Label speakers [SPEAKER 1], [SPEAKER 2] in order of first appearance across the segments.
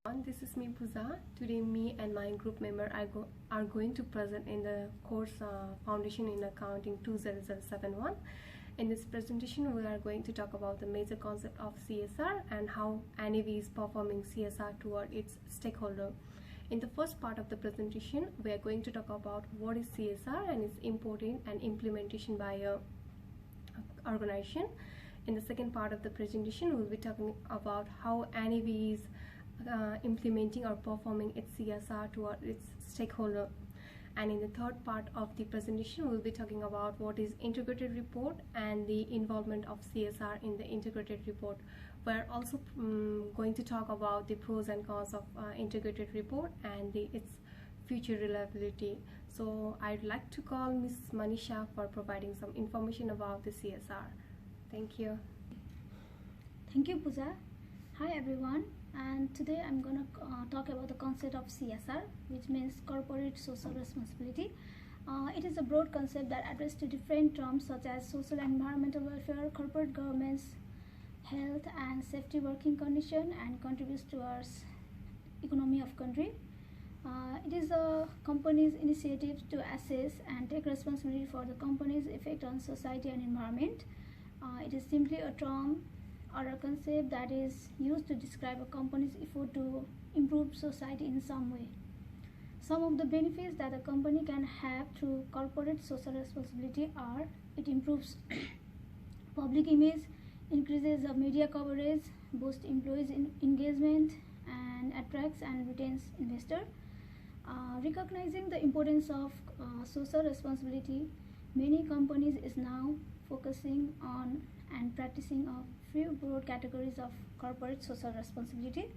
[SPEAKER 1] This is me Pooja. Today me and my group member are going to present in the course Foundation in Accounting 20071. In this presentation we are going to talk about the major concept of CSR and how NAV is performing CSR toward its stakeholder. In the first part of the presentation we are going to talk about what is CSR and its importance and implementation by a organization. In the second part of the presentation we'll be talking about how NAV is implementing or performing its CSR toward its stakeholder. And in the third part of the presentation we'll be talking about what is integrated report and the involvement of CSR in the integrated report. We're also going to talk about the pros and cons of integrated report and its future reliability. So I'd like to call Ms. Manisha for providing some information about the CSR. Thank you.
[SPEAKER 2] Thank you, Pooja. Hi everyone, and today I'm gonna talk about the concept of CSR, which means corporate social responsibility. It is a broad concept that addresses to different terms such as social and environmental welfare, corporate governance, health and safety working condition, and contributes towards economy of country. It is a company's initiative to assess and take responsibility for the company's effect on society and environment. It is simply a term or a concept that is used to describe a company's effort to improve society in some way. Some of the benefits that a company can have through corporate social responsibility are: it improves public image, increases the media coverage, boosts employees' engagement, and attracts and retains investors. Recognizing the importance of social responsibility, many companies is now focusing on and practicing a few broad categories of corporate social responsibility.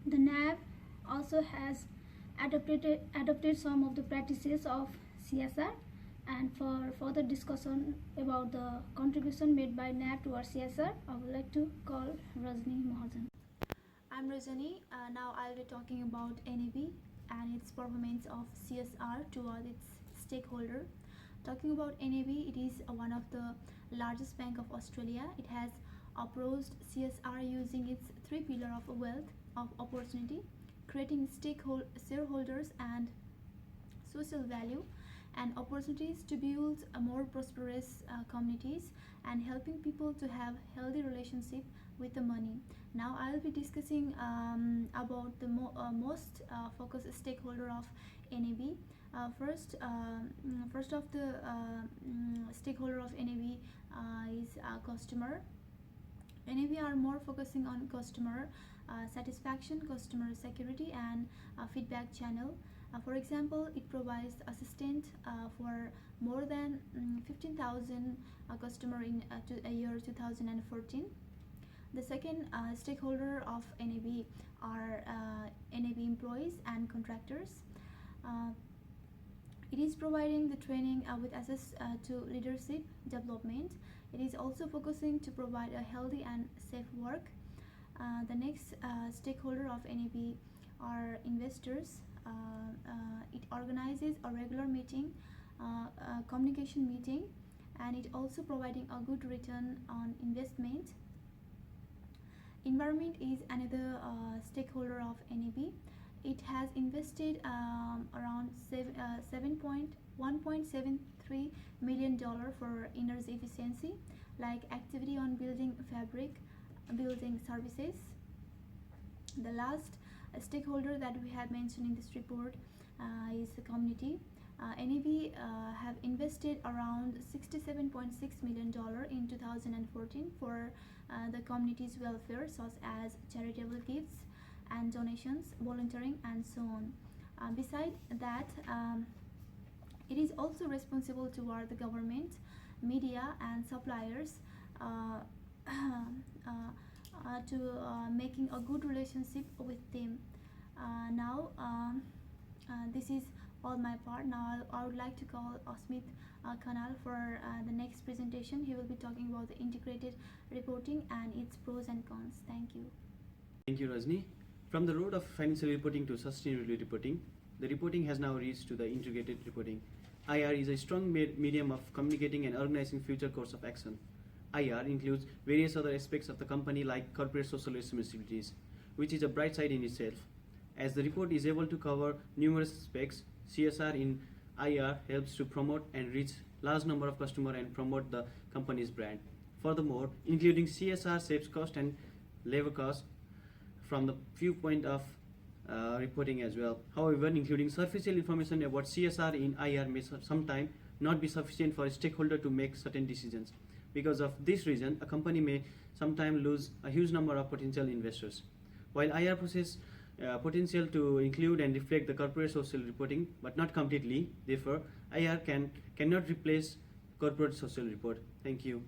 [SPEAKER 2] The NAV also has adopted some of the practices of CSR, and for further discussion about the contribution made by NAV towards CSR, I would like to call Rajni Mahajan.
[SPEAKER 3] I'm Rajani. Now I'll be talking about NAV and its performance of CSR toward its stakeholder. Talking about NAB, it is one of the largest bank of Australia. It has approached CSR using its three pillars of wealth of opportunity, creating shareholders and social value and opportunities to build a more prosperous communities and helping people to have healthy relationship with the money. Now I'll be discussing about the most focused stakeholder of NAB. First of the stakeholder of NAB is customer. NAB are more focusing on customer satisfaction, customer security, and feedback channel. For example, it provides assistance for more than 15,000 customer in year 2014. The second stakeholder of NAB are NAB employees and contractors. It is providing the training with access to leadership development. It is also focusing to provide a healthy and safe work. The next stakeholder of NAB are investors. It organizes a regular meeting, communication meeting, and it also providing a good return on investment. Environment is another stakeholder of NAB. It has invested around $1.73 million for energy efficiency, like activity on building fabric, building services. The last stakeholder that we have mentioned in this report is the community. NAB have invested around $67.6 million in 2014 for the community's welfare, such as charitable gifts and donations, volunteering, and so on. Besides that, it is also responsible toward the government, media, and suppliers to making a good relationship with them. Now, this is all my part. Now I would like to call Smith Kanal for the next presentation. He will be talking about the integrated reporting and its pros and cons. Thank you.
[SPEAKER 4] Thank you, Rajni. From the road of financial reporting to sustainability reporting, the reporting has now reached to the integrated reporting. IR is a strong medium of communicating and organizing future course of action. IR includes various other aspects of the company like corporate social responsibilities, which is a bright side in itself. As the report is able to cover numerous aspects, CSR in IR helps to promote and reach large number of customers and promote the company's brand. Furthermore, including CSR saves cost and labor cost from the viewpoint of reporting as well. However, including superficial information about CSR in IR may sometimes not be sufficient for a stakeholder to make certain decisions. Because of this reason, a company may sometimes lose a huge number of potential investors. While IR possesses potential to include and reflect the corporate social reporting, but not completely, therefore, IR cannot replace corporate social report. Thank you.